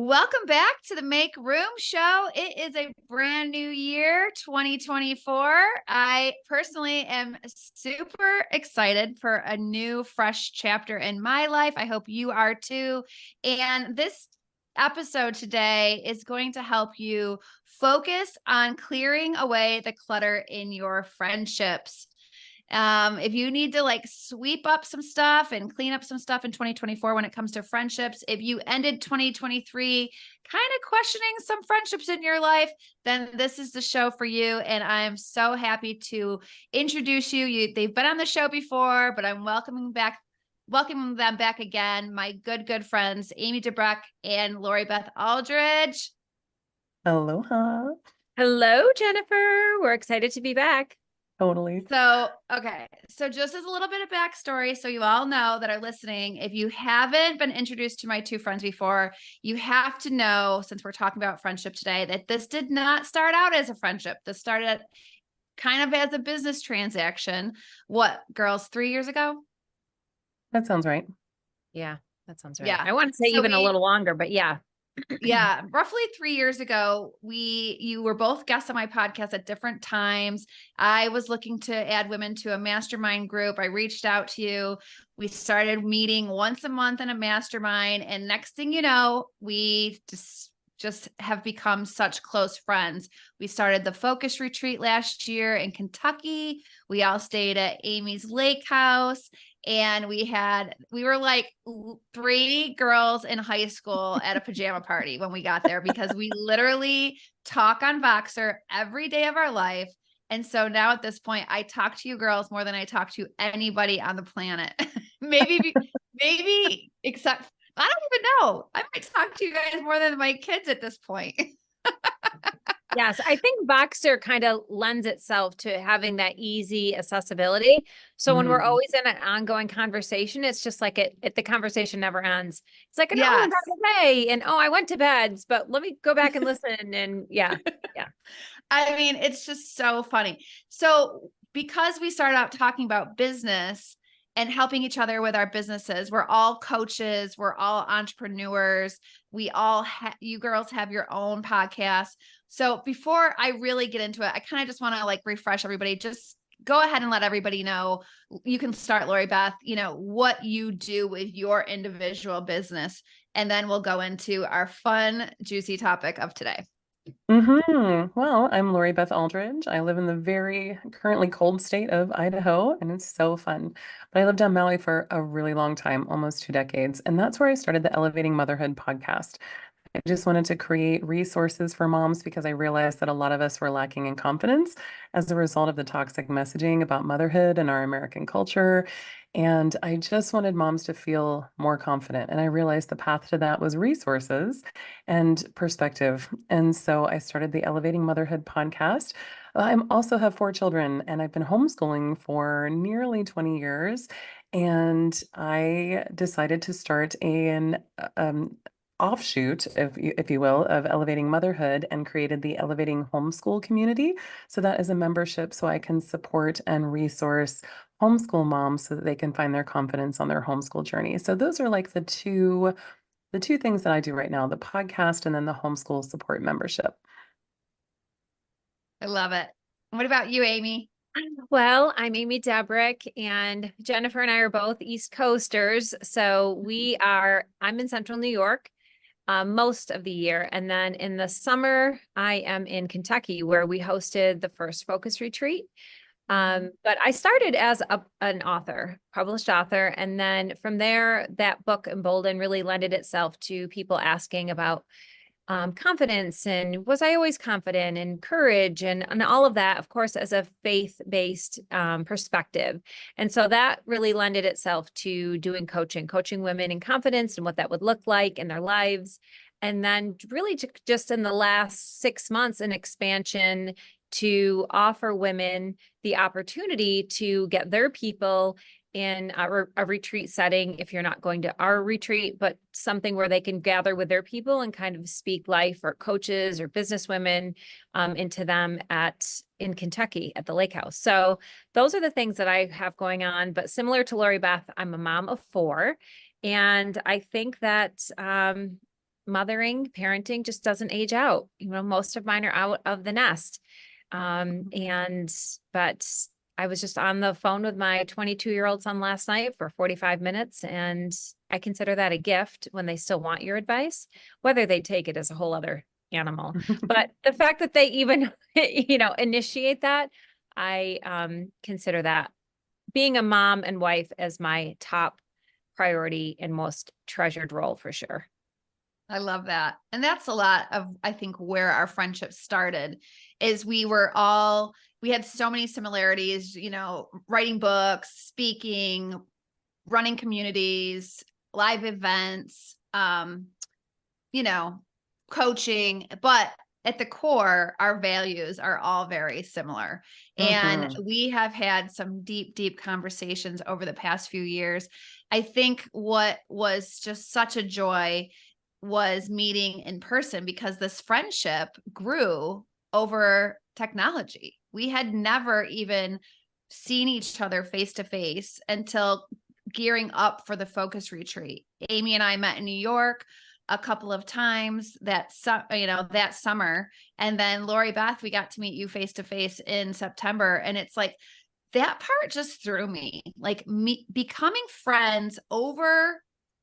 Welcome back to the Make Room Show. It is a brand new year, 2024. I personally am super excited for a new, fresh chapter in my life. I hope you are too. And this episode today is going to help you focus on clearing away the clutter in your friendships. If you need to sweep up some stuff and clean up some stuff in 2024 when it comes to friendships, if you ended 2023 kind of questioning some friendships in your life, then this is the show for you. And I'm so happy to introduce you. They've been on the show before, but I'm welcoming them back again. My good friends, Amy Debrucque and Lori Beth Aldridge. Aloha. Hello, Jennifer. We're excited to be back. Totally. So just as a little bit of backstory, so you all know that are listening, if you haven't been introduced to my two friends before, you have to know, since we're talking about friendship today, that this did not start out as a friendship. This started kind of as a business transaction. What, girls, 3 years ago? That sounds right. Yeah, that sounds right. Yeah. I want to say even a little longer, but yeah. Yeah, roughly 3 years ago, you were both guests on my podcast at different times. I was looking to add women to a mastermind group. I reached out to you. We started meeting once a month in a mastermind. And next thing you know, we just have become such close friends. We started the focus retreat last year in Kentucky. We all stayed at Amy's lake house. And we were like 3 girls in high school at a pajama party when we got there, because we literally talk on Voxer every day of our life. And so now at this point, I talk to you girls more than I talk to anybody on the planet. maybe except, I don't even know. I might talk to you guys more than my kids at this point. Yes, I think Voxer kind of lends itself to having that easy accessibility. So when we're always in an ongoing conversation, it's just like the conversation never ends. It's like, Yes. oh, by the way, and oh, I went to bed, but let me go back and listen. And yeah. I mean, it's just so funny. So because we started out talking about business and helping each other with our businesses, we're all coaches, we're all entrepreneurs. You girls have your own podcast. So before I really get into it, I kind of just want to refresh everybody. Just go ahead and let everybody know. You can start, Lori Beth, what you do with your individual business. And then we'll go into our fun, juicy topic of today. Well, I'm Lori Beth Aldridge. I live in the very currently cold state of Idaho, and it's so fun. But I lived on Maui for a really long time, almost 2 decades, and that's where I started the Elevating Motherhood podcast. I just wanted to create resources for moms because I realized that a lot of us were lacking in confidence as a result of the toxic messaging about motherhood in our American culture. And I just wanted moms to feel more confident. And I realized the path to that was resources and perspective. And so I started the Elevating Motherhood podcast. I also have 4 children, and I've been homeschooling for nearly 20 years. And I decided to start an offshoot, if you will, of Elevating Motherhood, and created the Elevating Homeschool community. So that is a membership so I can support and resource homeschool moms so that they can find their confidence on their homeschool journey. So those are like the two things that I do right now, the podcast and then the homeschool support membership. I love it. What about you, Amy? Well, I'm Amy Debrucque, and Jennifer and I are both East Coasters. So I'm in Central New York most of the year. And then in the summer, I am in Kentucky, where we hosted the first focus retreat. But I started as an author, published author. And then from there, that book, Embolden, really lended itself to people asking about confidence, and was I always confident, and courage, and all of that, of course, as a faith-based perspective. And so that really lended itself to doing coaching women in confidence and what that would look like in their lives. And then really just in the last 6 months, an expansion to offer women the opportunity to get their people in a retreat setting, if you're not going to our retreat, but something where they can gather with their people and kind of speak life, or coaches or business women into them in Kentucky at the lake house. So those are the things that I have going on. But similar to Lori Beth, I'm a mom of 4. And I think that mothering, parenting just doesn't age out. Most of mine are out of the nest. But I was just on the phone with my 22-year-old son last night for 45 minutes, and I consider that a gift when they still want your advice. Whether they take it is a whole other animal. But the fact that they even, initiate that, I consider that being a mom and wife as my top priority and most treasured role for sure. I love that. And that's a lot of, I think, where our friendship started is we had so many similarities, writing books, speaking, running communities, live events, coaching, but at the core, our values are all very similar. And we have had some deep, deep conversations over the past few years. I think what was just such a joy was meeting in person because this friendship grew over technology. We had never even seen each other face to face until gearing up for the focus retreat. Amy and I met in New York a couple of times that summer. And then Lori Beth, we got to meet you face to face in September. And it's like, that part just threw me, like becoming friends over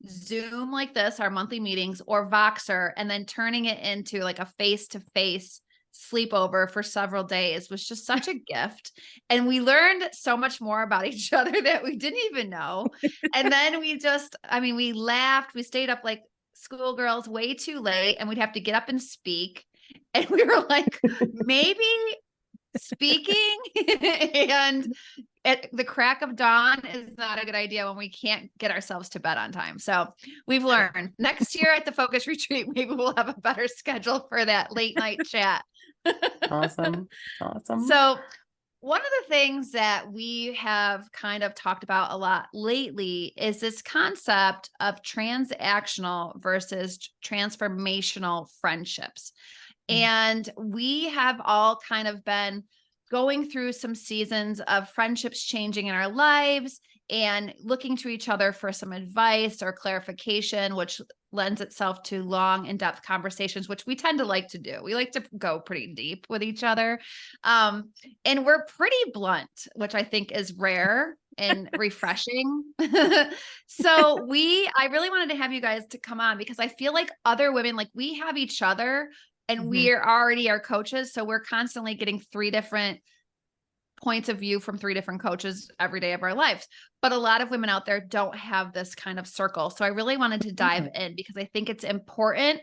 Zoom like this, our monthly meetings, or Voxer, and then turning it into like a face-to-face sleepover for several days was just such a gift. And we learned so much more about each other that we didn't even know. And then we laughed, we stayed up like schoolgirls way too late, and we'd have to get up and speak. And we were like, maybe speaking and at the crack of dawn is not a good idea when we can't get ourselves to bed on time. So we've learned next year at the focus retreat, maybe we'll have a better schedule for that late night chat. Awesome. So one of the things that we have kind of talked about a lot lately is this concept of transactional versus transformational friendships. And we have all kind of been going through some seasons of friendships changing in our lives and looking to each other for some advice or clarification, which lends itself to long in-depth conversations, which we tend to like to do. We like to go pretty deep with each other. And we're pretty blunt, which I think is rare and refreshing. So I really wanted to have you guys to come on because I feel like other women, like we have each other and we're already our coaches. So we're constantly getting 3 different points of view from 3 different coaches every day of our lives. But a lot of women out there don't have this kind of circle. So I really wanted to dive in because I think it's important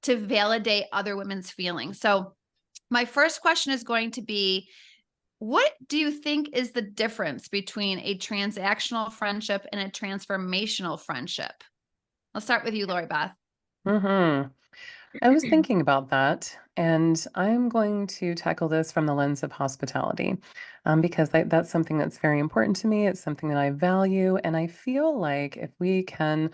to validate other women's feelings. So my first question is going to be, what do you think is the difference between a transactional friendship and a transformational friendship? I'll start with you, Lori Beth. I was thinking about that, and I'm going to tackle this from the lens of hospitality, because that's something that's very important to me. It's something that I value, and I feel like if we can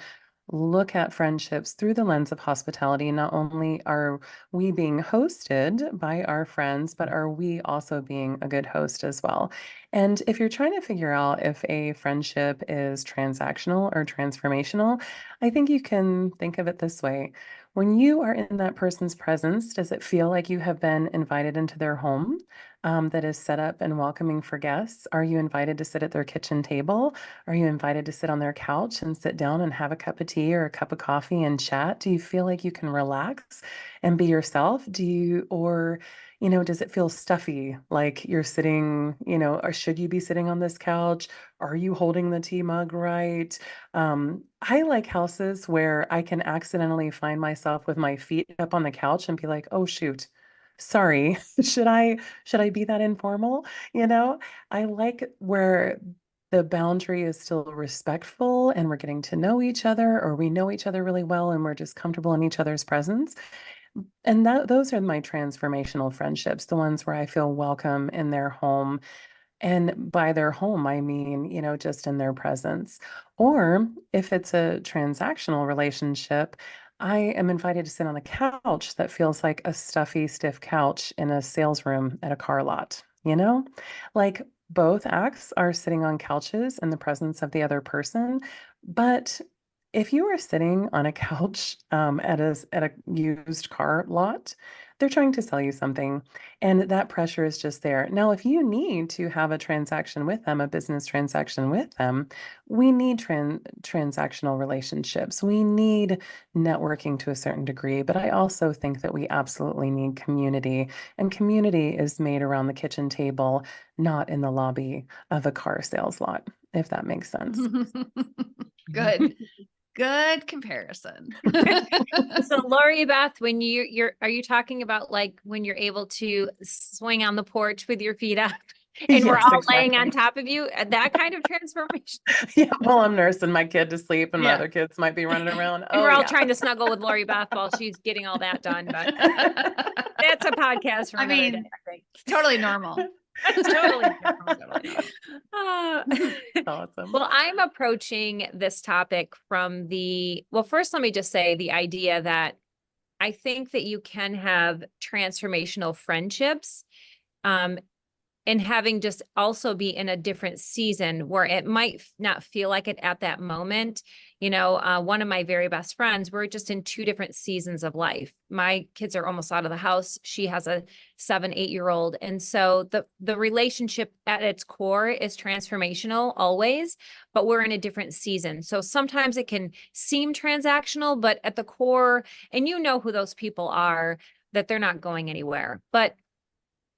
look at friendships through the lens of hospitality, not only are we being hosted by our friends, but are we also being a good host as well? And if you're trying to figure out if a friendship is transactional or transformational, I think you can think of it this way. When you are in that person's presence, does it feel like you have been invited into their home, that is set up and welcoming for guests? Are you invited to sit at their kitchen table? Are you invited to sit on their couch and sit down and have a cup of tea or a cup of coffee and chat? Do you feel like you can relax and be yourself? Does it feel stuffy, like you're sitting, or should you be sitting on this couch? Are you holding the tea mug right? I like houses where I can accidentally find myself with my feet up on the couch and be like, oh shoot, sorry. Should I be that informal? I like where the boundary is still respectful and we're getting to know each other, or we know each other really well and we're just comfortable in each other's presence. And those are my transformational friendships, the ones where I feel welcome in their home. And by their home, I mean, just in their presence. Or if it's a transactional relationship, I am invited to sit on a couch that feels like a stuffy, stiff couch in a sales room at a car lot, Like both acts are sitting on couches in the presence of the other person, but if you are sitting on a couch at a used car lot, they're trying to sell you something, and that pressure is just there. Now, if you need to have a transaction with them, a business transaction with them, we need transactional relationships. We need networking to a certain degree, but I also think that we absolutely need community, and community is made around the kitchen table, not in the lobby of a car sales lot, if that makes sense. Good. Good comparison. So Lori Beth, when are you talking about like when you're able to swing on the porch with your feet up and we're Yes, all laying on exactly. top of you? That kind of transformation. Yeah, well, I'm nursing my kid to sleep and my Yeah. other kids might be running around. And Oh, we're all yeah. trying to snuggle with Lori Beth while she's getting all that done, but that's a podcast for I another mean, day, I think. it's totally normal. It's totally Totally normal. Awesome. Well, I'm approaching this topic from well, first, let me just say the idea that I think that you can have transformational friendships, and having just also be in a different season where it might not feel like it at that moment. One of my very best friends, we're just in two different seasons of life. My kids are almost out of the house. She has a 7-8-year-old. And so the relationship at its core is transformational always, but we're in a different season. So sometimes it can seem transactional, but at the core, and you know who those people are, that they're not going anywhere. But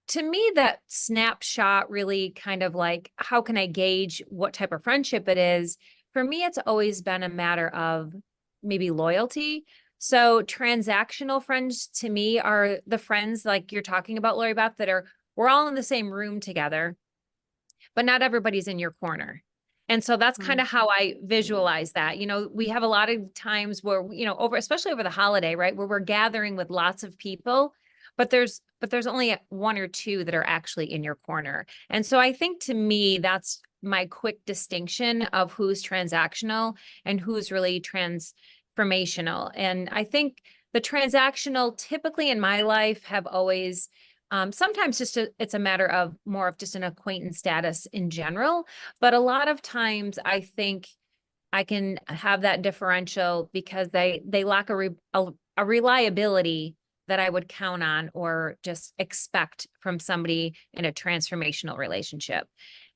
to me, that snapshot really kind of like, how can I gauge what type of friendship it is? For me, it's always been a matter of maybe loyalty. So transactional friends to me are the friends like you're talking about, Lori Beth, we're all in the same room together, but not everybody's in your corner. And so that's kind of how I visualize that. We have a lot of times where, especially over the holiday, right, where we're gathering with lots of people, but there's only one or two that are actually in your corner. And so I think to me, that's my quick distinction of who's transactional and who's really transformational. And I think the transactional typically in my life have always sometimes it's a matter of more of just an acquaintance status in general. But a lot of times I think I can have that differential because they lack a reliability that I would count on or just expect from somebody in a transformational relationship.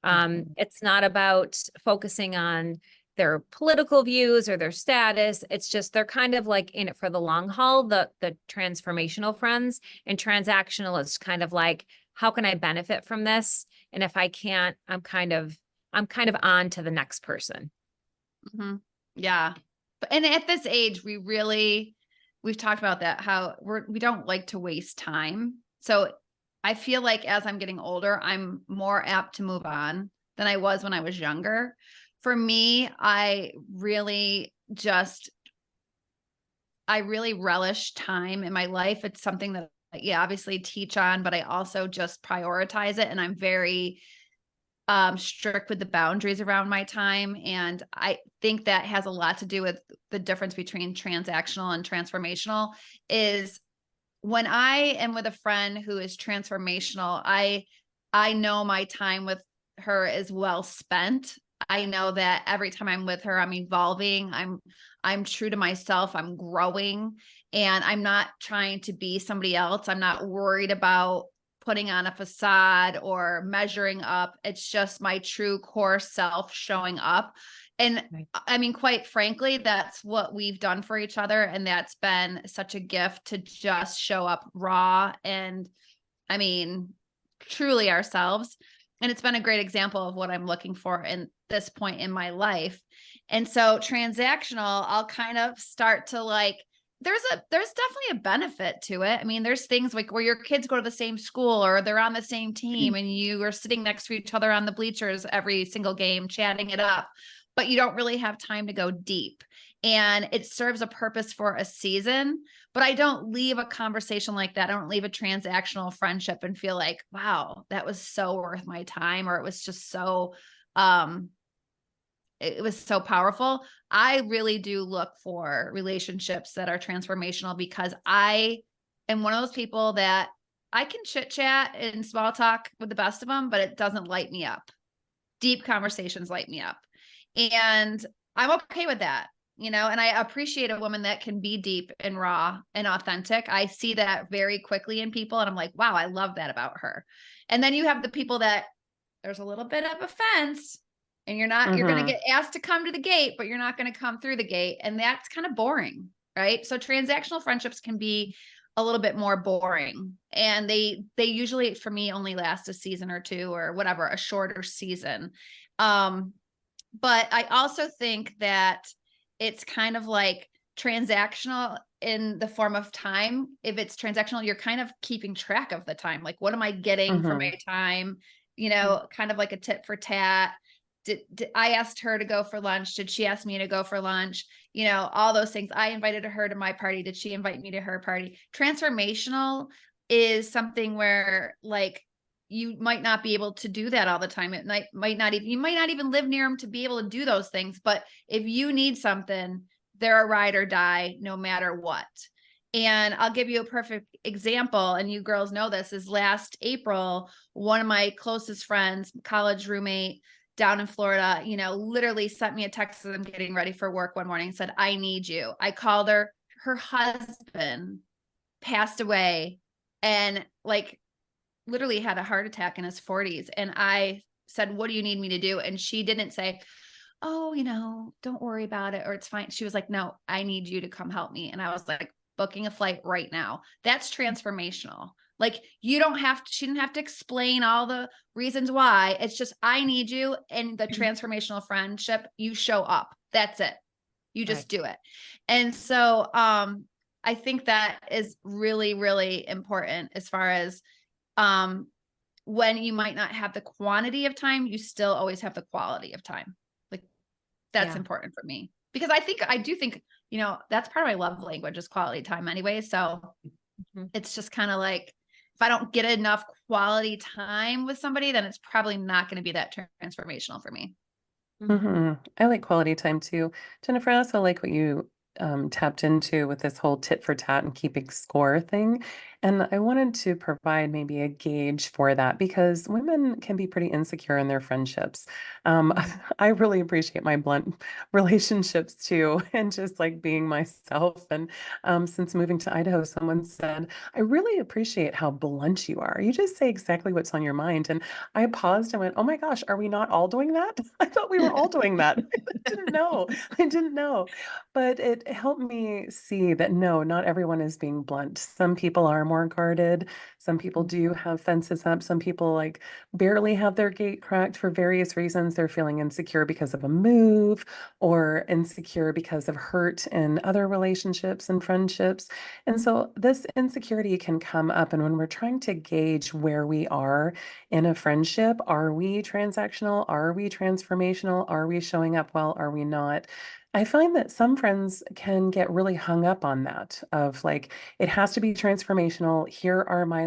It's not about focusing on their political views or their status. It's just they're kind of like in it for the long haul, the transformational friends. And transactional is kind of like, how can I benefit from this? And if I can't, I'm kind of on to the next person. Mm-hmm. Yeah. And at this age, we've talked about that, how we don't like to waste time. So I feel like as I'm getting older, I'm more apt to move on than I was when I was younger. For me, I really relish time in my life. It's something that obviously teach on, but I also just prioritize it. And I'm very strict with the boundaries around my time. And I think that has a lot to do with the difference between transactional and transformational. Is when I am with a friend who is transformational, I know my time with her is well spent. I know that every time I'm with her, I'm evolving. I'm true to myself. I'm growing, and I'm not trying to be somebody else. I'm not worried about putting on a facade or measuring up. It's just my true core self showing up. And I mean, quite frankly, that's what we've done for each other. And that's been such a gift to just show up raw and, I mean, truly ourselves. And it's been a great example of what I'm looking for in this point in my life. And so transactional, I'll kind of start to like, there's definitely a benefit to it. I mean, there's things like where your kids go to the same school or they're on the same team and you are sitting next to each other on the bleachers every single game, chatting it up, but you don't really have time to go deep. And it serves a purpose for a season, but I don't leave a conversation like that. I don't leave a transactional friendship and feel like, wow, that was so worth my time, or it was just so, it was so powerful. I really do look for relationships that are transformational because I am one of those people that I can chit chat and small talk with the best of them, but it doesn't light me up. Deep conversations light me up. And I'm okay with that. and I appreciate a woman that can be deep and raw and authentic. I see that very quickly in people, and I'm like, wow, I love that about her. And then you have the people that there's a little bit of offense, and you're going to get asked to come to the gate, but you're not going to come through the gate. And that's kind of boring, right? So transactional friendships can be a little bit more boring, and they usually, for me, only last a season or two or whatever, a shorter season. But I also think that it's kind of like transactional in the form of time. If it's transactional, you're kind of keeping track of the time. Like, what am I getting for my time? Kind of like a tit for tat. Did I asked her to go for lunch? Did she ask me to go for lunch? All those things. I invited her to my party. Did she invite me to her party? Transformational is something where, like, you might not be able to do that all the time. You might not even live near them to be able to do those things. But if you need something, they're a ride or die no matter what. And I'll give you a perfect example, and you girls know this, is last April, one of my closest friends, college roommate down in Florida, literally sent me a text as I'm getting ready for work one morning and said, I need you. I called her. Her husband passed away and literally had a heart attack in his 40s. And I said, what do you need me to do? And she didn't say, oh, don't worry about it, or it's fine. She was like, no, I need you to come help me. And I was like, booking a flight right now. That's transformational. Like, she didn't have to explain all the reasons why. It's just, I need you. And the transformational friendship, you show up. That's it. You just do it. And so, I think that is really, really important as far as, when you might not have the quantity of time, you still always have the quality of time. Like, that's important for me, because I do think, that's part of my love language is quality time anyway. So it's just kind of like, if I don't get enough quality time with somebody, then it's probably not going to be that transformational for me. I like quality time too. Jennifer, I also like what you tapped into with this whole tit for tat and keeping score thing. And I wanted to provide maybe a gauge for that because women can be pretty insecure in their friendships. I really appreciate my blunt relationships too, and just like being myself. And since moving to Idaho, someone said, I really appreciate how blunt you are. You just say exactly what's on your mind. And I paused and went, oh my gosh, are we not all doing that? I thought we were all doing that. I didn't know. I didn't know. But it helped me see that no, not everyone is being blunt. Some people are more guarded. Some people do have fences up. Some people like barely have their gate cracked for various reasons. They're feeling insecure because of a move or insecure because of hurt in other relationships and friendships. And so this insecurity can come up. And when we're trying to gauge where we are in a friendship, are we transactional? Are we transformational? Are we showing up well? Are we not? I find that some friends can get really hung up on that of like, it has to be transformational. Here are my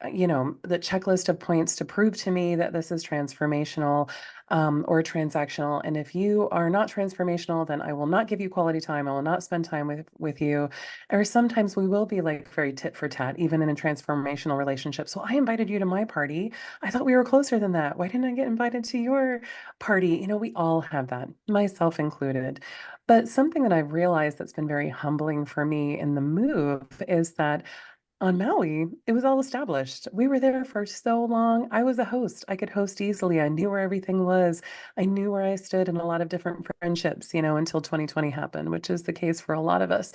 the checklist of points to prove to me that this is transformational or transactional. And if you are not transformational, then I will not give you quality time. I will not spend time with you. Or sometimes we will be like very tit for tat, even in a transformational relationship. So I invited you to my party. I thought we were closer than that. Why didn't I get invited to your party? We all have that, myself included. But something that I've realized that's been very humbling for me in the move is that on Maui, it was all established. We were there for so long. I was a host. I could host easily. I knew where everything was. I knew where I stood in a lot of different friendships, until 2020 happened, which is the case for a lot of us.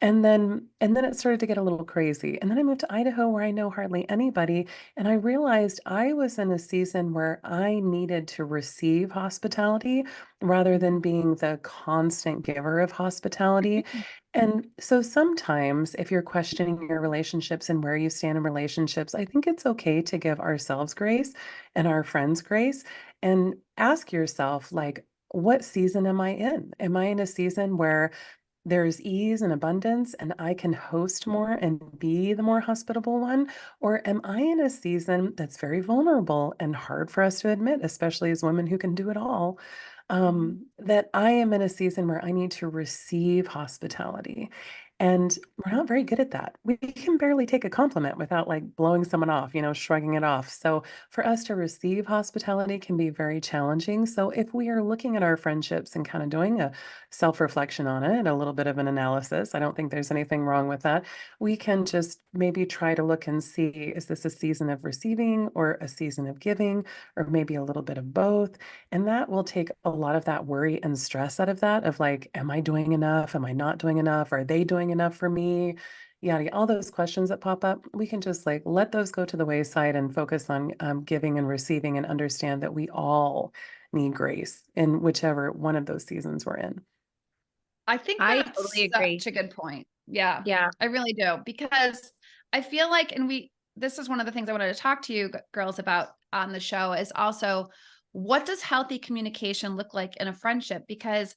And then it started to get a little crazy. And then I moved to Idaho where I know hardly anybody. And I realized I was in a season where I needed to receive hospitality rather than being the constant giver of hospitality. And so sometimes, if you're questioning your relationships and where you stand in relationships, I think it's okay to give ourselves grace and our friends grace and ask yourself, like, what season am I in? Am I in a season where there's ease and abundance and I can host more and be the more hospitable one? Or am I in a season that's very vulnerable and hard for us to admit, especially as women who can do it all? That I am in a season where I need to receive hospitality. And we're not very good at that. We can barely take a compliment without like blowing someone off, shrugging it off. So for us to receive hospitality can be very challenging. So if we are looking at our friendships and kind of doing a self-reflection on it, a little bit of an analysis, I don't think there's anything wrong with that. We can just maybe try to look and see, is this a season of receiving or a season of giving, or maybe a little bit of both? And that will take a lot of that worry and stress out of that, of like, am I doing enough? Am I not doing enough? Are they doing enough for me? Yada, all those questions that pop up, we can just like let those go to the wayside and focus on giving and receiving, and understand that we all need grace in whichever one of those seasons we're in. I think I that's totally agree. such a good point. Yeah, Yeah. I really do. Because I feel like, this is one of the things I wanted to talk to you girls about on the show, is also, what does healthy communication look like in a friendship? Because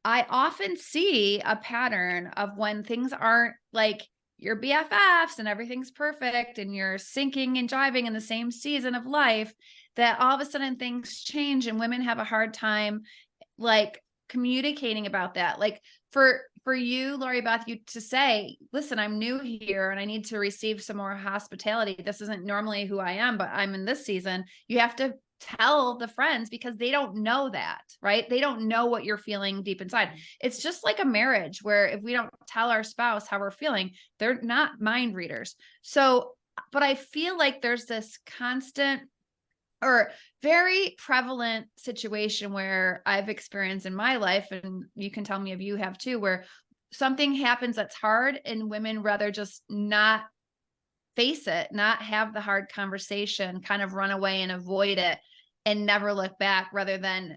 I often see a pattern of when things aren't like your BFFs and everything's perfect and you're sinking and jiving in the same season of life, that all of a sudden things change and women have a hard time like communicating about that. Like for you, Lori Beth, you to say, listen, I'm new here and I need to receive some more hospitality. This isn't normally who I am, but I'm in this season. You have to tell the friends, because they don't know that, right? They don't know what you're feeling deep inside. It's just like a marriage where if we don't tell our spouse how we're feeling, they're not mind readers. So, but I feel like there's this constant or very prevalent situation where I've experienced in my life, and you can tell me if you have too, where something happens that's hard and women rather just not face it, not have the hard conversation, kind of run away and avoid it and never look back, rather than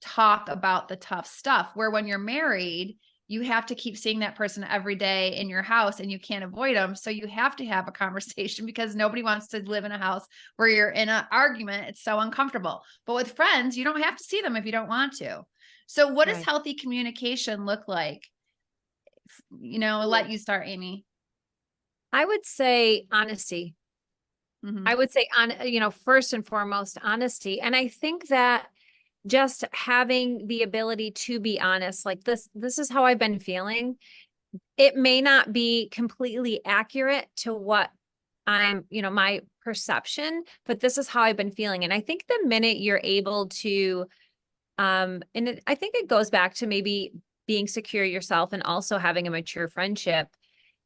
talk about the tough stuff. Where when you're married, you have to keep seeing that person every day in your house and you can't avoid them. So you have to have a conversation, because nobody wants to live in a house where you're in an argument. It's so uncomfortable. But with friends, you don't have to see them if you don't want to. So what does Right. healthy communication look like? I'll let you start, Amy. I would say honesty. Mhm. I would say first and foremost, honesty. And I think that just having the ability to be honest, like this is how I've been feeling. It may not be completely accurate to what I'm, my perception, but this is how I've been feeling. And I think the minute you're able to, I think it goes back to maybe being secure yourself and also having a mature friendship,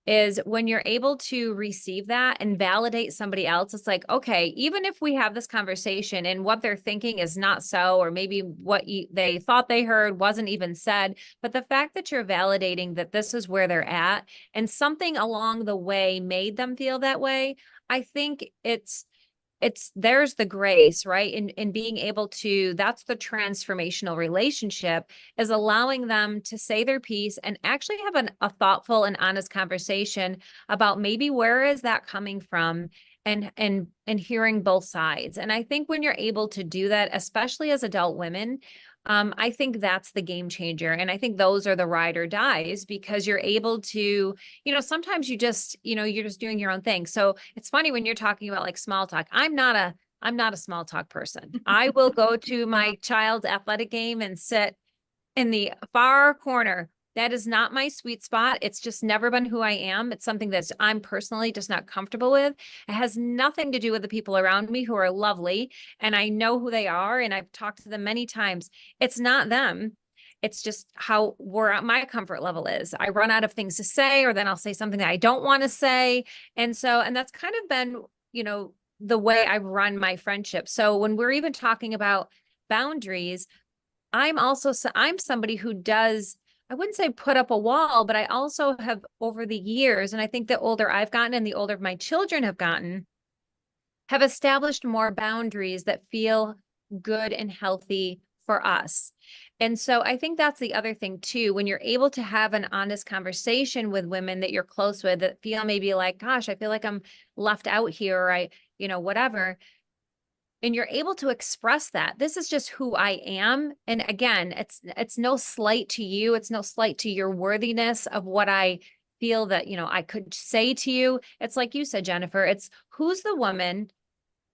is when you're able to receive that and validate somebody else. It's like, okay, even if we have this conversation and what they're thinking is not so, or maybe what they thought they heard wasn't even said, but the fact that you're validating that this is where they're at and something along the way made them feel that way, I think there's the grace, right? In being able to, that's the transformational relationship, is allowing them to say their piece and actually have a thoughtful and honest conversation about maybe where is that coming from, and hearing both sides. And I think when you're able to do that, especially as adult women, I think that's the game changer. And I think those are the ride or dies, because you're able to, sometimes you're just doing your own thing. So it's funny when you're talking about like small talk. I'm not a small talk person. I will go to my child's athletic game and sit in the far corner. That is not my sweet spot. It's just never been who I am. It's something that I'm personally just not comfortable with. It has nothing to do with the people around me, who are lovely, and I know who they are, and I've talked to them many times. It's not them. It's just where my comfort level is. I run out of things to say, or then I'll say something that I don't want to say. And that's kind of been, the way I've run my friendship. So when we're even talking about boundaries, I'm somebody who does, I wouldn't say put up a wall, but I also have, over the years, and I think the older I've gotten and the older my children have gotten, have established more boundaries that feel good and healthy for us. And so I think that's the other thing too, when you're able to have an honest conversation with women that you're close with, that feel maybe like, gosh, I feel like I'm left out here, or whatever. And you're able to express that this is just who I am. And again, it's no slight to you. It's no slight to your worthiness of what I feel that, I could say to you. It's like you said, Jennifer, it's who's the woman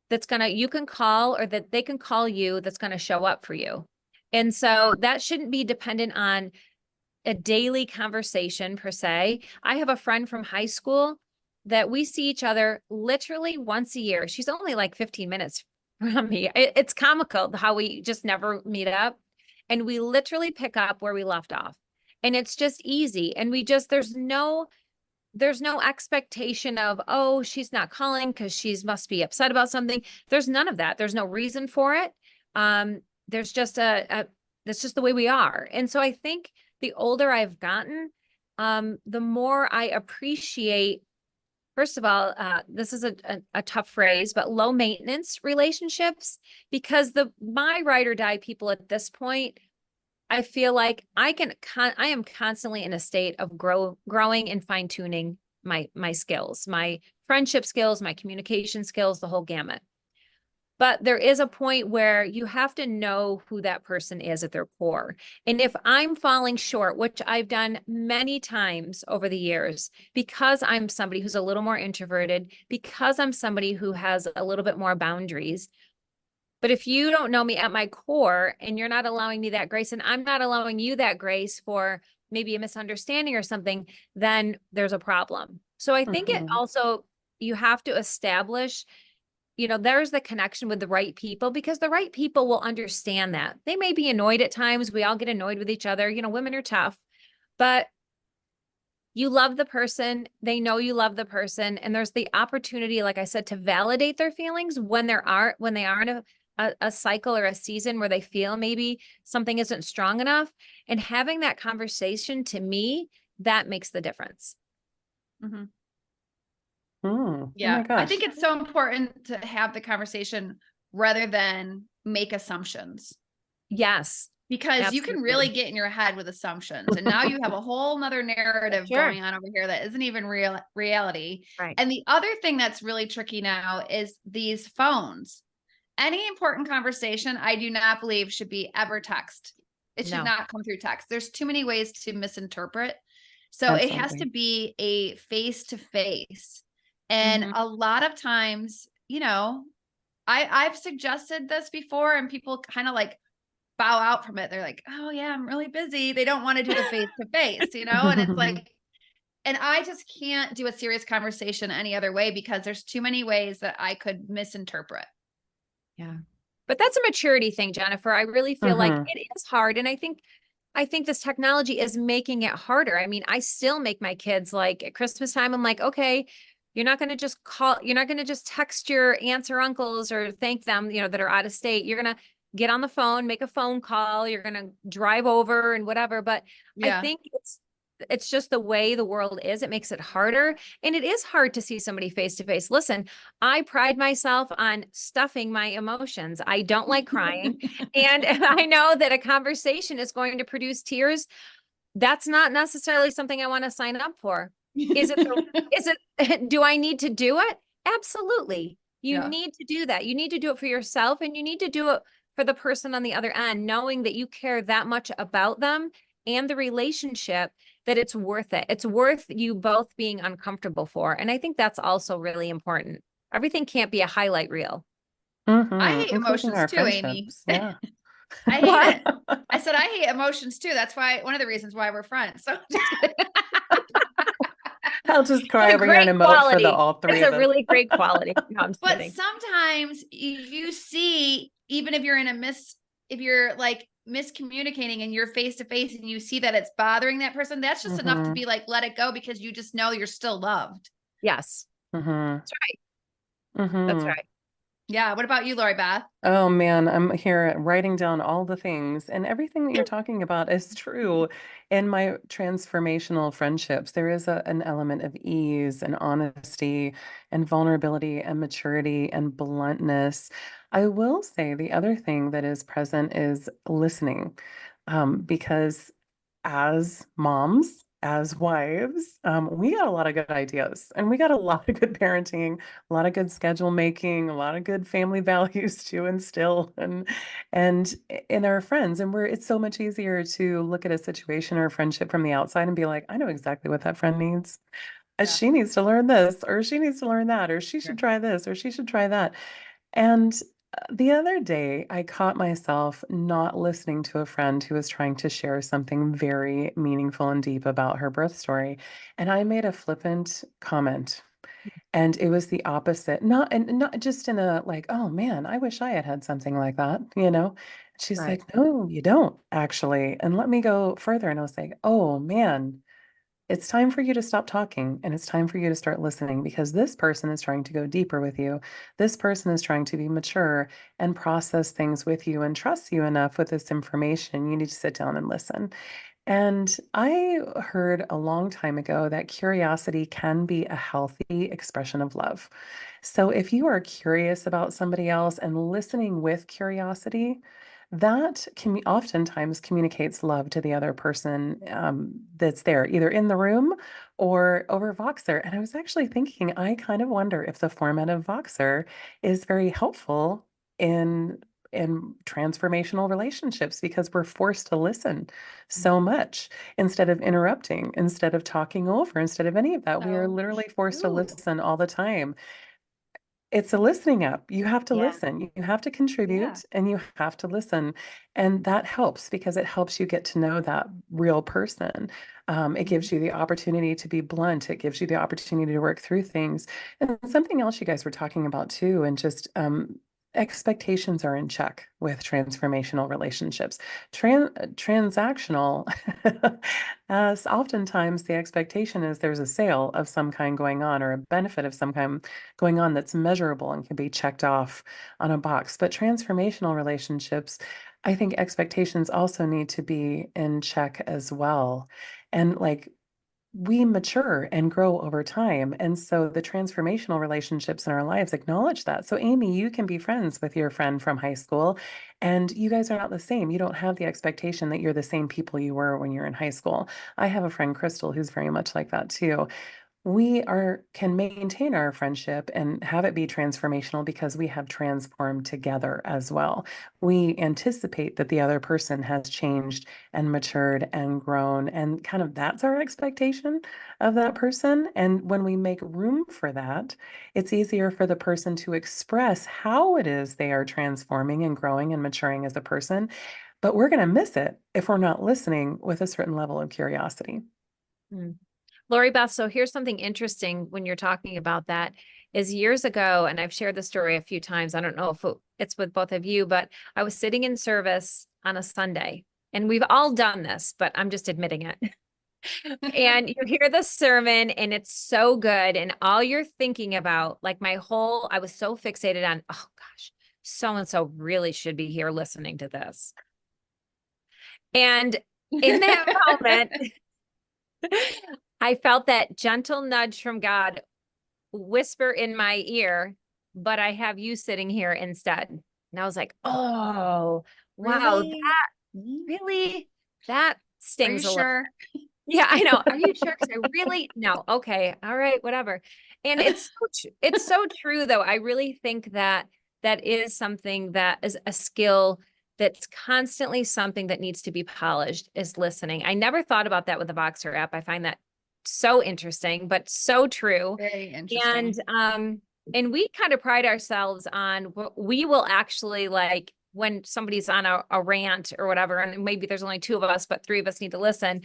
you can call, or that they can call you, that's going to show up for you. And so that shouldn't be dependent on a daily conversation per se. I have a friend from high school that we see each other literally once a year. She's only like 15 minutes from me. It's comical how we just never meet up, and we literally pick up where we left off. And it's just easy. And there's no expectation of, oh, she's not calling because she's must be upset about something. There's none of that. There's no reason for it. There's just that's just the way we are. And so I think the older I've gotten, the more I appreciate, first of all, this is a tough phrase, but low maintenance relationships, because my ride or die people at this point, I feel like I am constantly in a state of growing and fine tuning my skills, my friendship skills, my communication skills, the whole gamut. But there is a point where you have to know who that person is at their core. And if I'm falling short, which I've done many times over the years, because I'm somebody who's a little more introverted, because I'm somebody who has a little bit more boundaries. But if you don't know me at my core and you're not allowing me that grace, and I'm not allowing you that grace for maybe a misunderstanding or something, then there's a problem. So I think it also, you have to establish, there's the connection with the right people, because the right people will understand that. They may be annoyed at times. We all get annoyed with each other. Women are tough, but you love the person. They know you love the person. And there's the opportunity, like I said, to validate their feelings when they are in a cycle or a season where they feel maybe something isn't strong enough, and having that conversation, to me, that makes the difference. Mm-hmm. Oh Yeah. my gosh. I think it's so important to have the conversation rather than make assumptions. Yes. Because absolutely. you can really get in your head with assumptions. And now you have a whole nother narrative Sure. going on over here that isn't even reality. Right. And the other thing that's really tricky now is these phones. Any important conversation, I do not believe should be ever text. It should No. not come through text. There's too many ways to misinterpret. So Absolutely. it has to be a face-to-face. And a lot of times, I've suggested this before and people kind of like bow out from it. They're like, oh yeah, I'm really busy. They don't want to do the face-to-face, and it's like, and I just can't do a serious conversation any other way because there's too many ways that I could misinterpret. Yeah. But that's a maturity thing, Jennifer. I really feel like it is hard. And I think this technology is making it harder. I mean, I still make my kids, like at Christmas time, I'm like, okay, you're not going to just call, you're not going to just text your aunts or uncles or thank them, that are out of state. You're going to get on the phone, make a phone call. You're going to drive over and whatever. But I think it's just the way the world is. It makes it harder. And it is hard to see somebody face to face. Listen, I pride myself on stuffing my emotions. I don't like crying. And I know that a conversation is going to produce tears. That's not necessarily something I want to sign up for. Do I need to do it? Absolutely. You need to do that. You need to do it for yourself, and you need to do it for the person on the other end, knowing that you care that much about them and the relationship, that it's worth it. It's worth you both being uncomfortable for. And I think that's also really important. Everything can't be a highlight reel. I hate emotions too, Amy. Yeah. I hate it. I said, I hate emotions too. That's why, one of the reasons why we're friends. So I'll just cry over here and emote for all three of us. It's a really great quality. No, I'm but kidding. sometimes you see, even if you're if you're like miscommunicating and you're face to face and you see that it's bothering that person, that's just enough to be like, let it go, because you just know you're still loved. Yes. That's right. That's right. Yeah. What about you, Lori Beth? Oh man, I'm here writing down all the things, and everything that you're talking about is true. In my transformational friendships, there is an element of ease and honesty and vulnerability and maturity and bluntness. I will say the other thing that is present is listening, because as moms, as wives, we got a lot of good ideas, and we got a lot of good parenting, a lot of good schedule making, a lot of good family values to instill and in our friends. And it's so much easier to look at a situation or a friendship from the outside and be like, I know exactly what that friend needs. She needs to learn this, or she needs to learn that, or she should try this, or she should try that. And The other day, I caught myself not listening to a friend who was trying to share something very meaningful and deep about her birth story. And I made a flippant comment. And it was the opposite. Not just in a like, oh man, I wish I had had something like that, you know? She's Right. like, no, you don't actually. And let me go further. And I was like, oh man, it's time for you to stop talking and it's time for you to start listening because this person is trying to go deeper with you. This person is trying to be mature and process things with you and trust you enough with this information. You need to sit down and listen. And I heard a long time ago that curiosity can be a healthy expression of love. So if you are curious about somebody else and listening with curiosity, that oftentimes communicates love to the other person that's there, either in the room or over Voxer. And I was actually thinking, I kind of wonder if the format of Voxer is very helpful in transformational relationships because we're forced to listen so much instead of interrupting, instead of talking over, instead of any of that. We are So literally forced to true. listen all the time. It's a listening app. You have to Yeah. listen. You have to Yeah. contribute and you have to listen. And that helps because it helps you get to know that real person. It gives you the opportunity to be blunt. It gives you the opportunity to work through things. And something else you guys were talking about too, and just expectations are in check with transformational relationships. Transactional, as oftentimes the expectation is there's a sale of some kind going on or a benefit of some kind going on that's measurable and can be checked off on a box. But transformational relationships, I think expectations also need to be in check as well. And like we mature and grow over time. And so the transformational relationships in our lives acknowledge that. So, Amy, you can be friends with your friend from high school, and you guys are not the same. You don't have the expectation that you're the same people you were when you're in high school. I have a friend, Crystal, who's very much like that too. We are can maintain our friendship and have it be transformational because we have transformed together as well. We anticipate that the other person has changed and matured and grown, and kind of that's our expectation of that person. And when we make room for that, it's easier for the person to express how it is they are transforming and growing and maturing as a person. But we're going to miss it if we're not listening with a certain level of curiosity. Mm. Lori Beth, so here's something interesting when you're talking about that is years ago, and I've shared the story a few times. I don't know if it's with both of you, but I was sitting in service on a Sunday, and we've all done this, but I'm just admitting it. And you hear the sermon and it's so good. And all you're thinking about, like I was so fixated on, oh gosh, so-and-so really should be here listening to this. And in that moment, I felt that gentle nudge from God whisper in my ear, but I have you sitting here instead. And I was like, oh, wow, Really? that Are you stings a little. sure? Yeah, I know. Are you sure? Because I really, no, okay, all right, whatever. And it's so true though. I really think that that is something that is a skill that's constantly something that needs to be polished is listening. I never thought about that with the Voxer app. I find that so interesting, but so true. Very interesting. And we kind of pride ourselves on we will actually like when somebody's on a rant or whatever, and maybe there's only two of us, but three of us need to listen.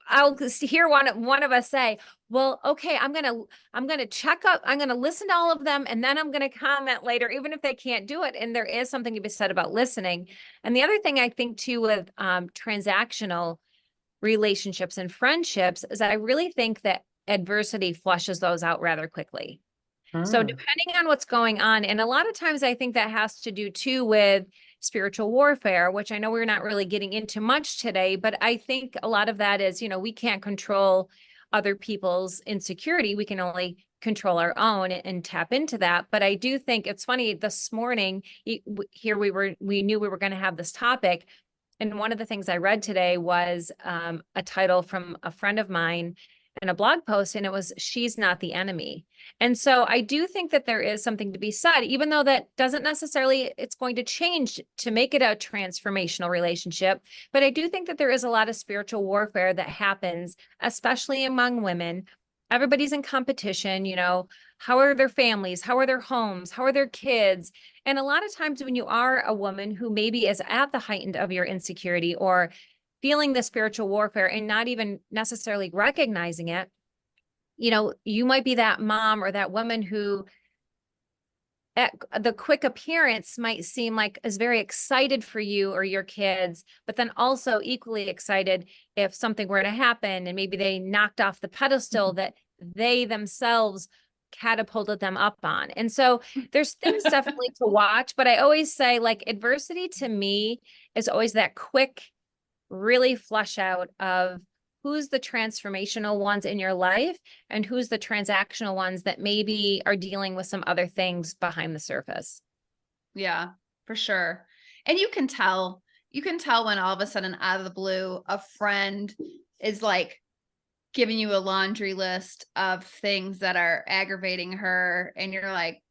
I'll hear one of us say, well, okay, I'm gonna check up, I'm gonna listen to all of them, and then I'm gonna comment later, even if they can't do it. And there is something to be said about listening. And the other thing I think too with transactional relationships and friendships is I really think that adversity flushes those out rather quickly. So Mm. depending on what's going on, and a lot of times I think that has to do too with spiritual warfare, which I know we're not really getting into much today, but I think a lot of that is, we can't control other people's insecurity. We can only control our own and tap into that. But I do think it's funny this morning here we knew we were going to have this topic. And one of the things I read today was a title from a friend of mine in a blog post, and it was, "She's Not the Enemy." And so I do think that there is something to be said, even though that doesn't necessarily, it's going to change to make it a transformational relationship. But I do think that there is a lot of spiritual warfare that happens, especially among women, everybody's in competition, how are their families? How are their homes? How are their kids? And a lot of times when you are a woman who maybe is at the heightened of your insecurity or feeling the spiritual warfare and not even necessarily recognizing it, you might be that mom or that woman who at the quick appearance might seem like is very excited for you or your kids, but then also equally excited if something were to happen and maybe they knocked off the pedestal that they themselves catapulted them up on. And so there's things definitely to watch, but I always say like adversity to me is always that quick, really flush out of who's the transformational ones in your life and who's the transactional ones that maybe are dealing with some other things behind the surface. Yeah, for sure. And you can tell when all of a sudden out of the blue, a friend is like giving you a laundry list of things that are aggravating her. And you're like,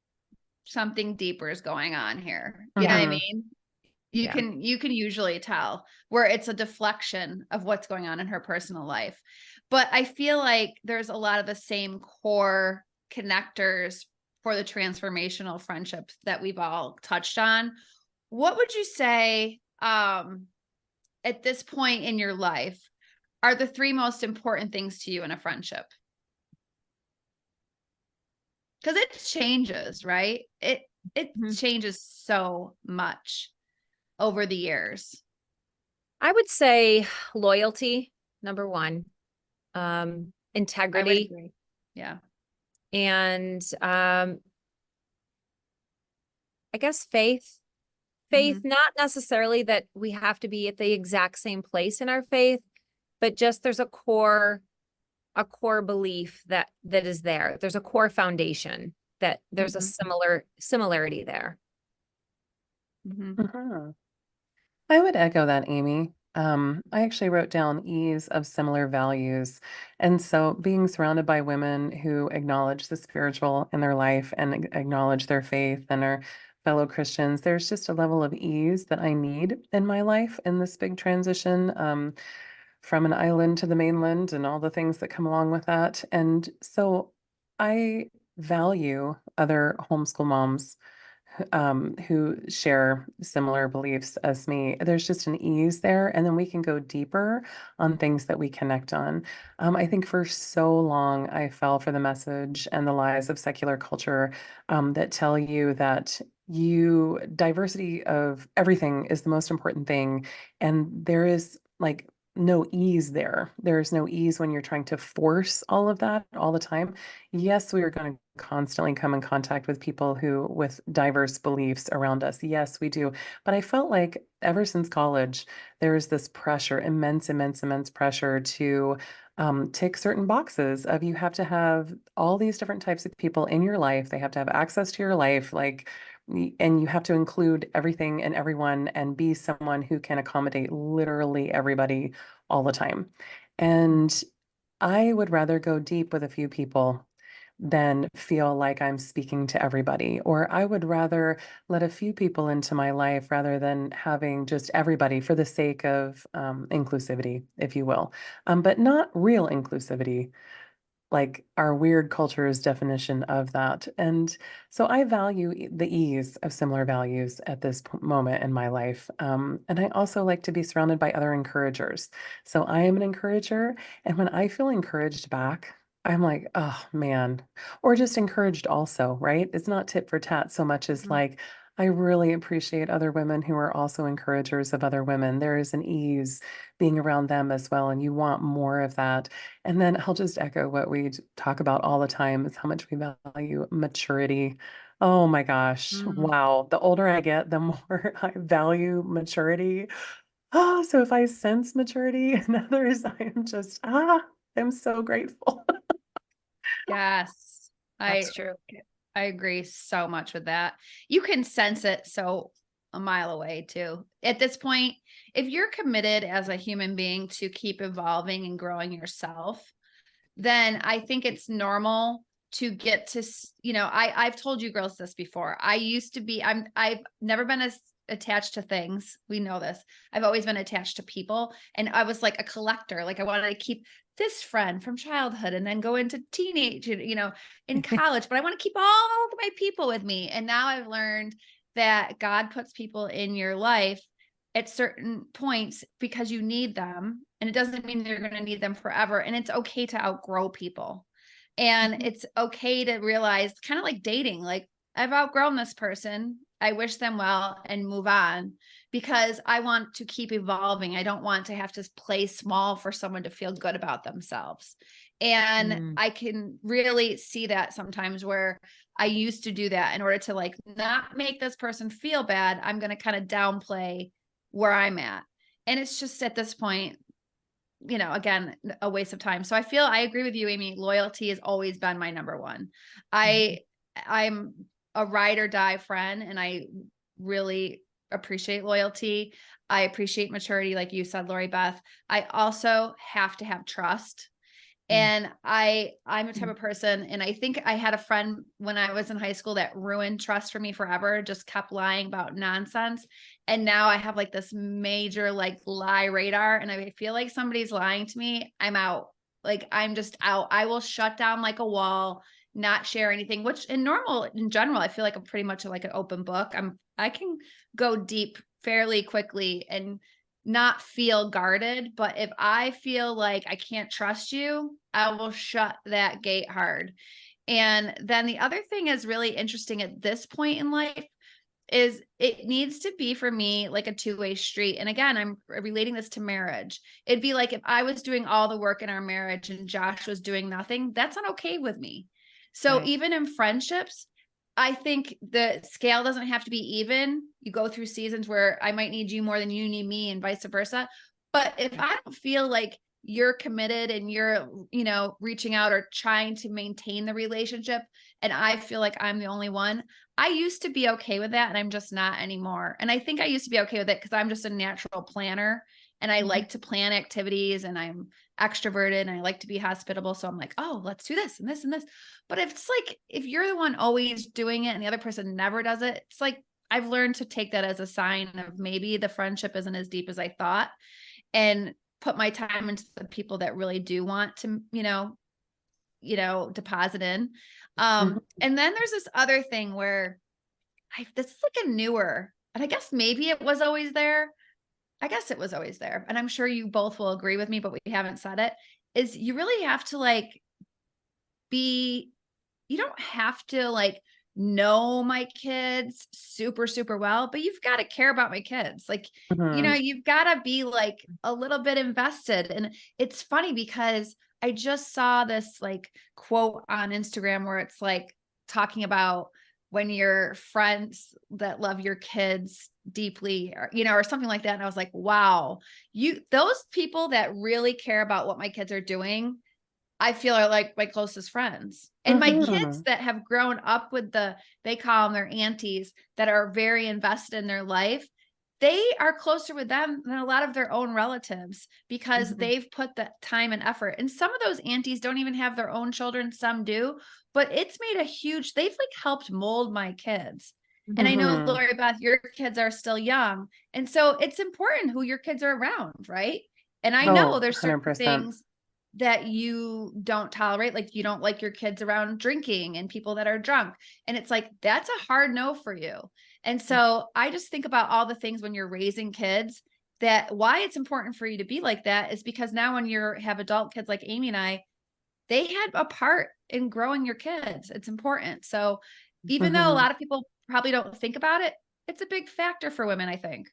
something deeper is going on here. You know what I mean? You can usually tell where it's a deflection of what's going on in her personal life. But I feel like there's a lot of the same core connectors for the transformational friendships that we've all touched on. What would you say at this point in your life are the three most important things to you in a friendship? Because it changes, right? It changes so much over the years. I would say loyalty, number one, integrity. Yeah. And I guess faith. Faith, not necessarily that we have to be at the exact same place in our faith, but just there's a core belief that is there. There's a core foundation that there's a similarity there. I would echo that, Amy. I actually wrote down E's of similar values. And so being surrounded by women who acknowledge the spiritual in their life and acknowledge their faith and are fellow Christians, there's just a level of ease that I need in my life in this big transition from an island to the mainland and all the things that come along with that. And so I value other homeschool moms who share similar beliefs as me. There's just an ease there, and then we can go deeper on things that we connect on. I think for so long I fell for the message and the lies of secular culture that tell you that diversity of everything is the most important thing, and there is like no ease there. There's no ease when you're trying to force all of that all the time. Yes, we are going to constantly come in contact with people with diverse beliefs around us. Yes, we do. But I felt like ever since college, there is this pressure, immense, immense, immense pressure to tick certain boxes of you have to have all these different types of people in your life. They have to have access to your life, and you have to include everything and everyone and be someone who can accommodate literally everybody all the time. And I would rather go deep with a few people than feel like I'm speaking to everybody. Or I would rather let a few people into my life rather than having just everybody for the sake of inclusivity, if you will, but not real inclusivity, like our weird culture's definition of that. And so I value the ease of similar values at this moment in my life. And I also like to be surrounded by other encouragers. So I am an encourager. And when I feel encouraged back, I'm like, oh man, or just encouraged also, right? It's not tit for tat so much as like, I really appreciate other women who are also encouragers of other women. There is an ease being around them as well, and you want more of that. And then I'll just echo what we talk about all the time is how much we value maturity. Oh my gosh. Wow. The older I get, the more I value maturity. Oh, so if I sense maturity in others, I am just, I'm so grateful. Yes. That's true. I agree so much with that. You can sense it so a mile away too. At this point, if you're committed as a human being to keep evolving and growing yourself, then I think it's normal to get to, I've told you girls this before. I've never been attached to things. We know this. I've always been attached to people, and I was like a collector. Like I wanted to keep this friend from childhood and then go into teenage, in college, but I want to keep all of my people with me. And now I've learned that God puts people in your life at certain points because you need them. And it doesn't mean you're going to need them forever. And it's okay to outgrow people. And it's okay to realize, kind of like dating, like I've outgrown this person. I wish them well and move on, because I want to keep evolving. I don't want to have to play small for someone to feel good about themselves. And I can really see that sometimes where I used to do that in order to like not make this person feel bad. I'm going to kind of downplay where I'm at. And it's just at this point, again, a waste of time. So I agree with you, Amy. Loyalty has always been my number one. I'm a ride or die friend, and I really appreciate loyalty. I appreciate maturity, like you said, Lori Beth. I also have to have trust. And I'm a type of person, and I think I had a friend when I was in high school that ruined trust for me forever, just kept lying about nonsense. And now I have like this major like lie radar, and I feel like somebody's lying to me, I'm out. Like I'm just out. I will shut down like a wall, not share anything, which in general, I feel like I'm pretty much like an open book. I can go deep fairly quickly and not feel guarded. But if I feel like I can't trust you, I will shut that gate hard. And then the other thing is really interesting at this point in life is it needs to be for me like a two-way street. And again, I'm relating this to marriage. It'd be like if I was doing all the work in our marriage and Josh was doing nothing, that's not okay with me. So even in friendships, I think the scale doesn't have to be even. You go through seasons where I might need you more than you need me and vice versa. But if I don't feel like you're committed and you're, reaching out or trying to maintain the relationship, and I feel like I'm the only one, I used to be okay with that, and I'm just not anymore. And I think I used to be okay with it because I'm just a natural planner, and I like to plan activities, and I'm extroverted, and I like to be hospitable. So I'm like, oh, let's do this and this and this. But if it's like, if you're the one always doing it and the other person never does it, it's like, I've learned to take that as a sign of maybe the friendship isn't as deep as I thought, and put my time into the people that really do want to, deposit in. And then there's this other thing where this is like a newer, and I guess maybe it was always there. I guess it was always there. And I'm sure you both will agree with me, but we haven't said it, is you really have to like you don't have to like know my kids super, super well, but you've got to care about my kids. Like, you've got to be like a little bit invested. And it's funny because I just saw this like quote on Instagram where it's like talking about when your friends that love your kids deeply, or something like that. And I was like, wow, those people that really care about what my kids are doing, I feel are like my closest friends. And my kids that have grown up with they call them their aunties, that are very invested in their life, they are closer with them than a lot of their own relatives, because they've put the time and effort. And some of those aunties don't even have their own children. Some do, but it's made they've like helped mold my kids. And I know, Lori Beth, your kids are still young. And so it's important who your kids are around, right? And I know there's certain 100%. things that you don't tolerate, like you don't like your kids around drinking and people that are drunk. And it's like, that's a hard no for you. And so I just think about all the things when you're raising kids, that why it's important for you to be like that is because now when you have adult kids like Amy and I, they had a part in growing your kids. It's important. So even though a lot of people probably don't think about it, it's a big factor for women, I think.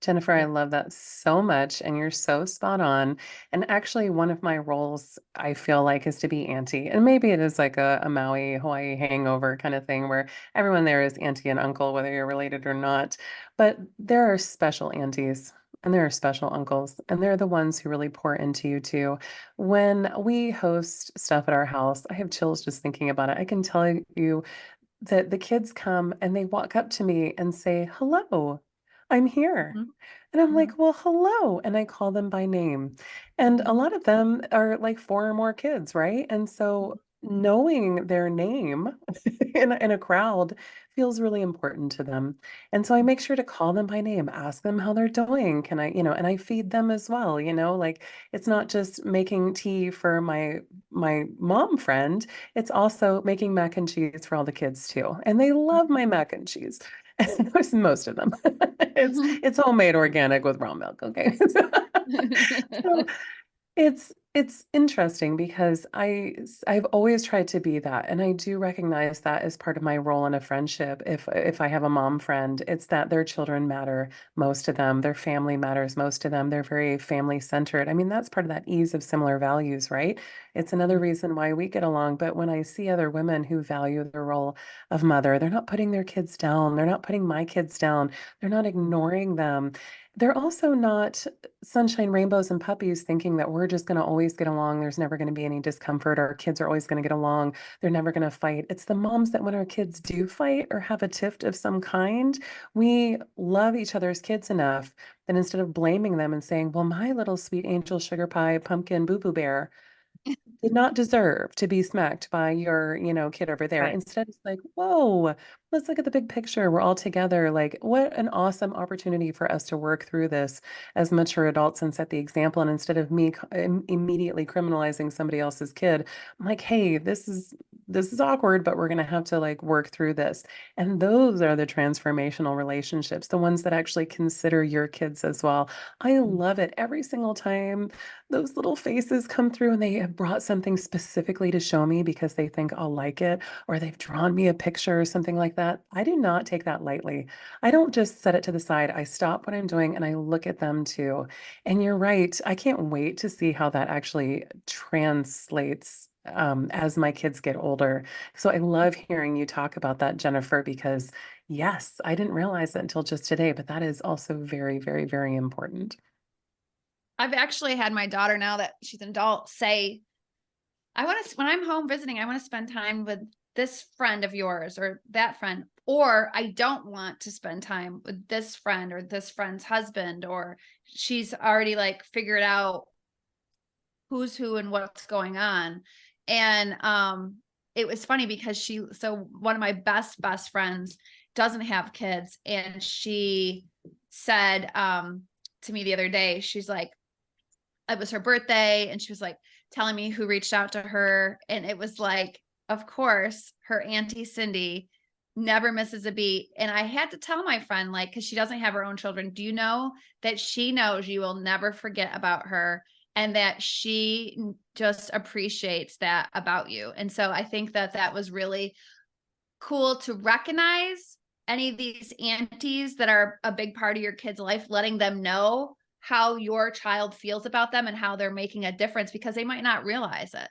Jennifer, I love that so much, and you're so spot on. And actually, one of my roles I feel like is to be auntie. And maybe it is like a Maui, Hawaii hangover kind of thing where everyone there is auntie and uncle, whether you're related or not. But there are special aunties and there are special uncles, and they're the ones who really pour into you too. When we host stuff at our house, I have chills just thinking about it. I can tell you that the kids come and they walk up to me and say, "Hello, I'm here." And I'm like, "Well, hello." And I call them by name. And a lot of them are like four or more kids, right? And so knowing their name in a crowd feels really important to them. And so I make sure to call them by name, ask them how they're doing. Can I, and I feed them as well, like it's not just making tea for my mom friend, it's also making mac and cheese for all the kids too. And they love my mac and cheese. Most of them. It's homemade organic with raw milk, okay? So it's interesting because I've always tried to be that, and I do recognize that as part of my role in a friendship. If I have a mom friend, it's that their children matter most to them, their family matters most to them. They're very family centered. I mean, that's part of that ease of similar values, right? It's another reason why we get along. But when I see other women who value the role of mother, they're not putting their kids down. They're not putting my kids down. They're not ignoring them. They're also not sunshine, rainbows, and puppies thinking that we're just going to always get along. There's never going to be any discomfort. Our kids are always going to get along. They're never going to fight. It's the moms that when our kids do fight or have a tiff of some kind, we love each other's kids enough that instead of blaming them and saying, well, my little sweet angel sugar pie pumpkin boo boo bear did not deserve to be smacked by your, kid over there. Right. Instead, it's like, whoa, let's look at the big picture. We're all together. Like, what an awesome opportunity for us to work through this as mature adults and set the example. And instead of me immediately criminalizing somebody else's kid, I'm like, hey, this is awkward, but we're going to have to like work through this. And those are the transformational relationships, the ones that actually consider your kids as well. I love it every single time those little faces come through and they have brought something specifically to show me because they think I'll like it, or they've drawn me a picture or something like that. I do not take that lightly. I don't just set it to the side. I stop what I'm doing and I look at them too. And you're right. I can't wait to see how that actually translates as my kids get older. So I love hearing you talk about that, Jennifer, because yes, I didn't realize that until just today, but that is also very, very, very important. I've actually had my daughter, now that she's an adult, say, when I'm home visiting, I want to spend time with this friend of yours or that friend, or I don't want to spend time with this friend or this friend's husband, or she's already like figured out who's who and what's going on. And it was funny because one of my best friends doesn't have kids, and she said to me the other day, she's like, it was her birthday, and she was like telling me who reached out to her, and it was like, of course, her Auntie Cindy never misses a beat. And I had to tell my friend, like, because she doesn't have her own children, do you know that she knows you will never forget about her, and that she just appreciates that about you? And so I think that was really cool to recognize any of these aunties that are a big part of your kid's life, letting them know how your child feels about them and how they're making a difference, because they might not realize it.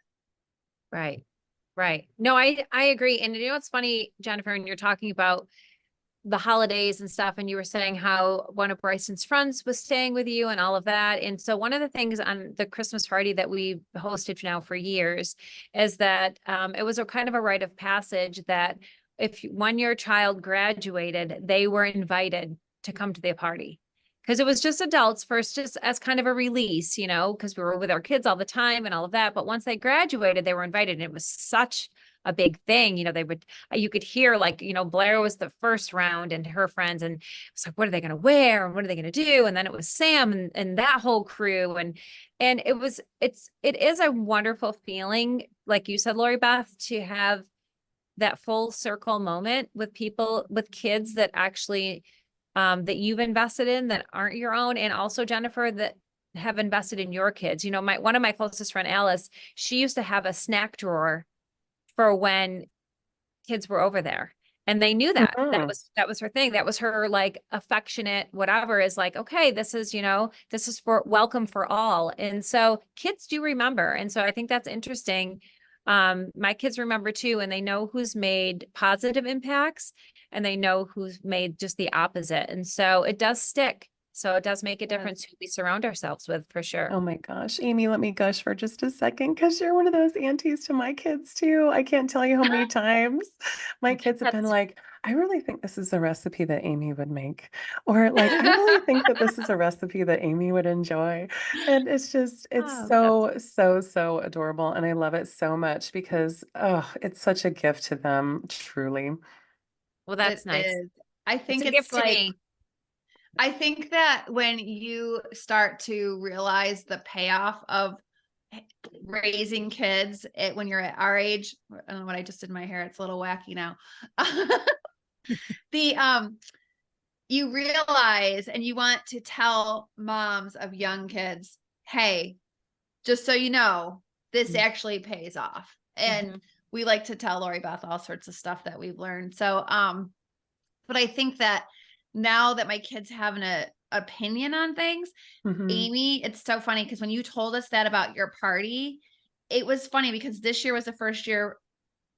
Right. Right. No, I agree. And it's funny, Jennifer, when you're talking about the holidays and stuff, and you were saying how one of Bryson's friends was staying with you and all of that. And so one of the things on the Christmas party that we hosted now for years is that it was a kind of a rite of passage that when your child graduated, they were invited to come to the party. Because it was just adults first, just as kind of a release, because we were with our kids all the time and all of that. But once they graduated, they were invited, and it was such a big thing. You could hear like, Blair was the first round and her friends, and it's like, what are they going to wear? And what are they going to do? And then it was Sam and that whole crew. And it is a wonderful feeling, like you said, Lori Beth, to have that full circle moment with people, with kids that actually that you've invested in that aren't your own. And also, Jennifer, that have invested in your kids. One of my closest friend, Alice, she used to have a snack drawer for when kids were over there. And they knew that that was her thing. That was her like affectionate, whatever, is like, okay, this is for welcome for all. And so kids do remember. And so I think that's interesting. My kids remember too, and they know who's made positive impacts and they know who's made just the opposite. And so it does stick. So it does make a difference who we surround ourselves with, for sure. Oh my gosh, Amy, let me gush for just a second because you're one of those aunties to my kids too. I can't tell you how many times my kids have been like, I really think this is a recipe that Amy would make. Or like, I really think that this is a recipe that Amy would enjoy. And it's so adorable. And I love it so much because, oh, it's such a gift to them, truly. Well, that's It nice. is. I It's think a gift it's to like, me. I think that when you start to realize the payoff of raising kids when you're at our age, I don't know what I just did in my hair. It's a little wacky now. The, you realize and you want to tell moms of young kids, hey, just so you know, this actually pays off. And we like to tell Lori Beth all sorts of stuff that we've learned. So, but I think that now that my kids have an opinion on things, Amy, it's so funny because when you told us that about your party, it was funny because this year was the first year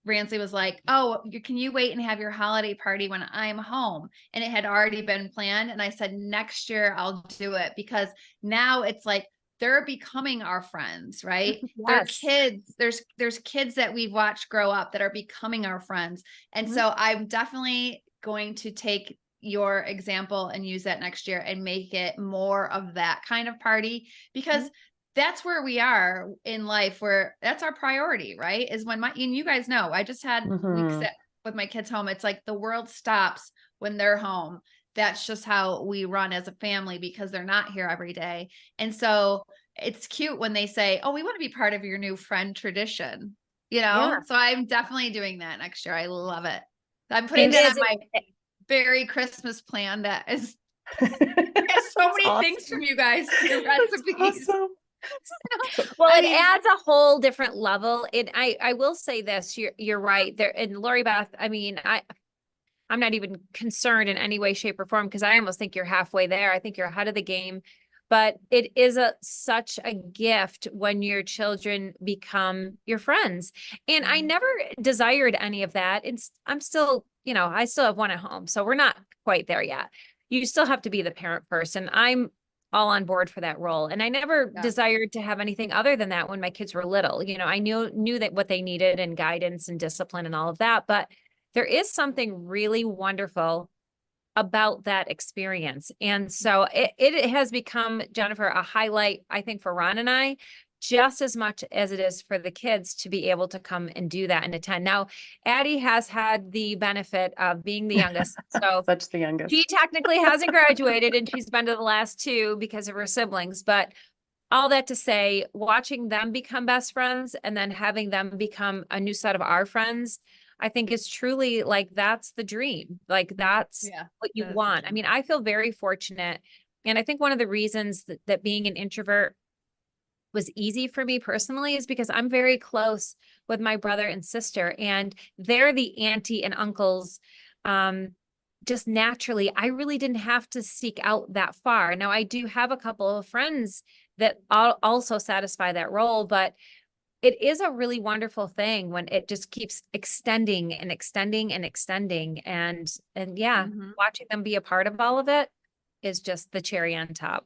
Ransley was like, oh, can you wait and have your holiday party when I'm home? And it had already been planned. And I said, next year I'll do it because now it's like, they're becoming our friends, right? They're Yes. kids. There's kids that we've watched grow up that are becoming our friends. And so I'm definitely going to take your example and use that next year and make it more of that kind of party because that's where we are in life, where that's our priority, right? Is when and you guys know, I just had weeks with my kids home. It's like the world stops when they're home. That's just how we run as a family because they're not here every day. And so it's cute when they say, oh, we want to be part of your new friend tradition, you know? Yeah. So I'm definitely doing that next year. I love it. I'm putting that on my very Christmas plan that is there's so many things from you guys, your recipes. Awesome. Well, I it mean, adds a whole different level. I will say this, you're right there. And Lori Beth, I mean, I'm not even concerned in any way, shape, or form because I almost think you're halfway there. I think you're ahead of the game. But it is such a gift when your children become your friends. And I never desired any of that. I'm still, I still have one at home. So we're not quite there yet. You still have to be the parent person. I'm all on board for that role. And I never desired to have anything other than that when my kids were little. I knew that what they needed and guidance and discipline and all of that. But there is something really wonderful about that experience. And so it has become, Jennifer, a highlight, I think, for Ron and I, just as much as it is for the kids to be able to come and do that and attend. Now, Addie has had the benefit of being the youngest. So such the youngest. She technically hasn't graduated and she's been to the last two because of her siblings. But all that to say, watching them become best friends and then having them become a new set of our friends, I think is truly like, that's the dream. Like that's what you want. I mean, I feel very fortunate. And I think one of the reasons that being an introvert was easy for me personally is because I'm very close with my brother and sister, and they're the auntie and uncles. Just naturally, I really didn't have to seek out that far. Now, I do have a couple of friends that also satisfy that role, but it is a really wonderful thing when it just keeps extending and extending and extending. And watching them be a part of all of it is just the cherry on top.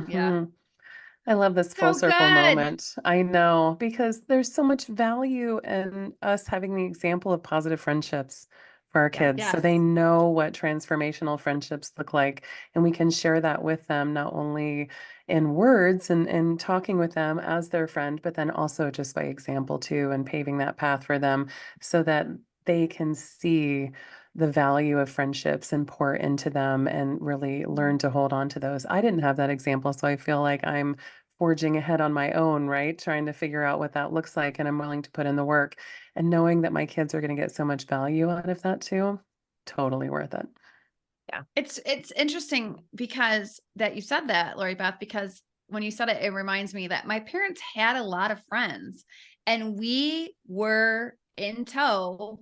Yeah. I love this full circle moment. I know, because there's so much value in us having the example of positive friendships for our kids. So they know what transformational friendships look like. And we can share that with them, not only in words and talking with them as their friend, but then also just by example too, and paving that path for them so that they can see the value of friendships and pour into them and really learn to hold on to those. I didn't have that example, so I feel like I'm forging ahead on my own, right? Trying to figure out what that looks like, and I'm willing to put in the work. And knowing that my kids are going to get so much value out of that too, totally worth it. Yeah. It's interesting because that you said that, Lori Beth, because when you said it, it reminds me that my parents had a lot of friends and we were in tow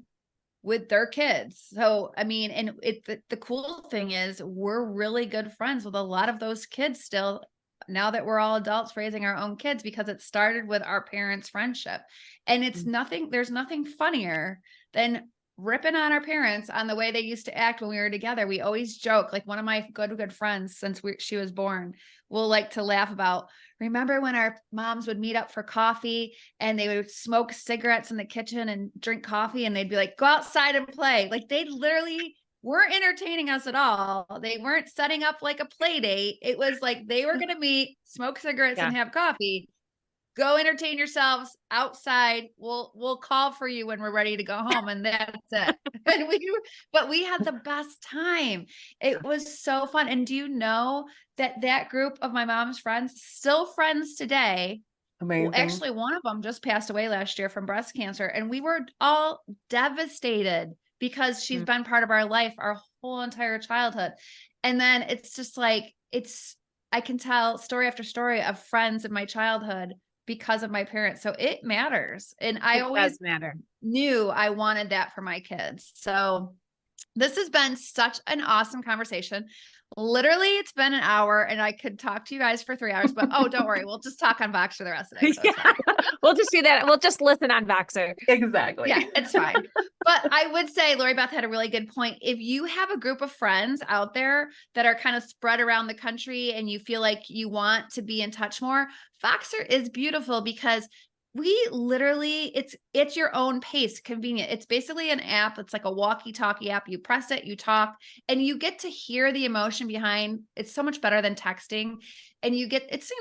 with their kids. So, I mean, and the cool thing is we're really good friends with a lot of those kids still, now that we're all adults raising our own kids, because it started with our parents' friendship. And it's there's nothing funnier than ripping on our parents on the way they used to act when we were together. We always joke, like one of my good friends since she was born will like to laugh about, remember when our moms would meet up for coffee and they would smoke cigarettes in the kitchen and drink coffee and they'd be like, go outside and play. Like they literally weren't entertaining us at all. They weren't setting up like a play date. It was like they were going to meet, smoke cigarettes and have coffee. go entertain yourselves outside. We'll call for you when we're ready to go home. And that's it. But we had the best time. It was so fun. And do you know that group of my mom's friends, still friends today? Amazing. Well, actually, one of them just passed away last year from breast cancer. And we were all devastated because she's been part of our life our whole entire childhood. And then it's just like, I can tell story after story of friends in my childhood because of my parents. So it matters. And I always knew I wanted that for my kids. So this has been such an awesome conversation. Literally, it's been an hour and I could talk to you guys for 3 hours, but don't worry. We'll just talk on Vox for the rest of the day. So we'll just do that. We'll just listen on Voxer. Exactly. Yeah, it's fine. But I would say Lori Beth had a really good point. If you have a group of friends out there that are kind of spread around the country and you feel like you want to be in touch more, Voxer is beautiful because we literally, it's your own pace, convenient. It's basically an app. It's like a walkie-talkie app. You press it, you talk, and you get to hear the emotion behind. It's so much better than texting. And you get, it's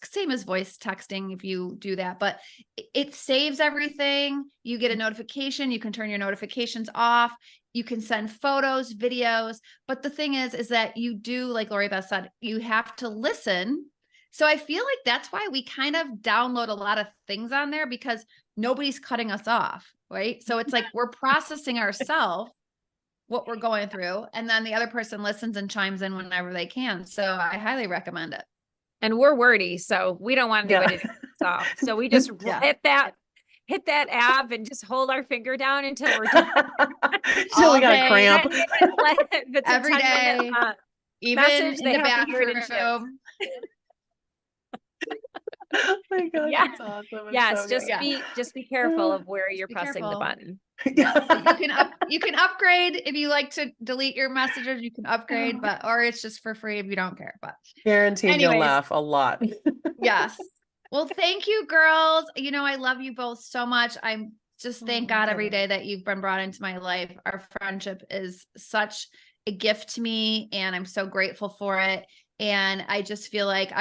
same as voice texting if you do that, but it saves everything. You get a notification. You can turn your notifications off. You can send photos, videos. But the thing is that you do, like Lori Beth said, you have to listen. So I feel like that's why we kind of download a lot of things on there because nobody's cutting us off, right? So it's like we're processing ourselves, what we're going through, and then the other person listens and chimes in whenever they can. So I highly recommend it. And we're wordy, so we don't want anybody to cut us off. So we just hit that app and just hold our finger down until we're done. Till we got a cramp. Every day, even message, in the bathroom. Oh my God, Yeah. that's awesome. Yes, so just be careful of where you're pressing the careful. button. You can upgrade if you like to delete your messages. You can upgrade, or it's just for free if you don't care. But guaranteed you'll laugh a lot. Yes. Well, thank you, girls. I love you both so much. I'm just thank God every day that you've been brought into my life. Our friendship is such a gift to me, and I'm so grateful for it. And I just feel like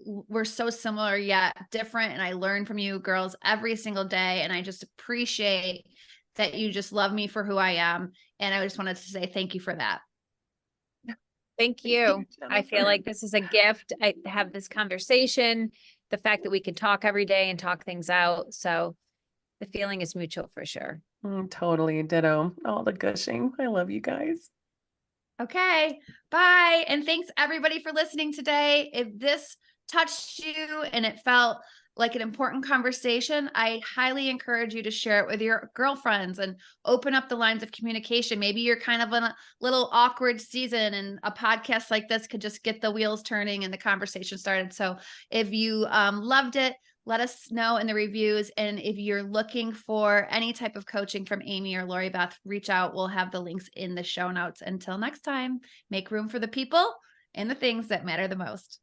we're so similar yet different. And I learn from you girls every single day. And I just appreciate that you just love me for who I am. And I just wanted to say thank you for that. Thank you. I feel like this is a gift. I have this conversation, the fact that we can talk every day and talk things out. So the feeling is mutual for sure. Totally. Ditto. All the gushing. I love you guys. Okay, bye. And thanks everybody for listening today. If this touched you and it felt like an important conversation, I highly encourage you to share it with your girlfriends and open up the lines of communication. Maybe you're kind of in a little awkward season and a podcast like this could just get the wheels turning and the conversation started. So if you loved it, let us know in the reviews. And if you're looking for any type of coaching from Amy or Lori Beth, reach out. We'll have the links in the show notes. Until next time, make room for the people and the things that matter the most.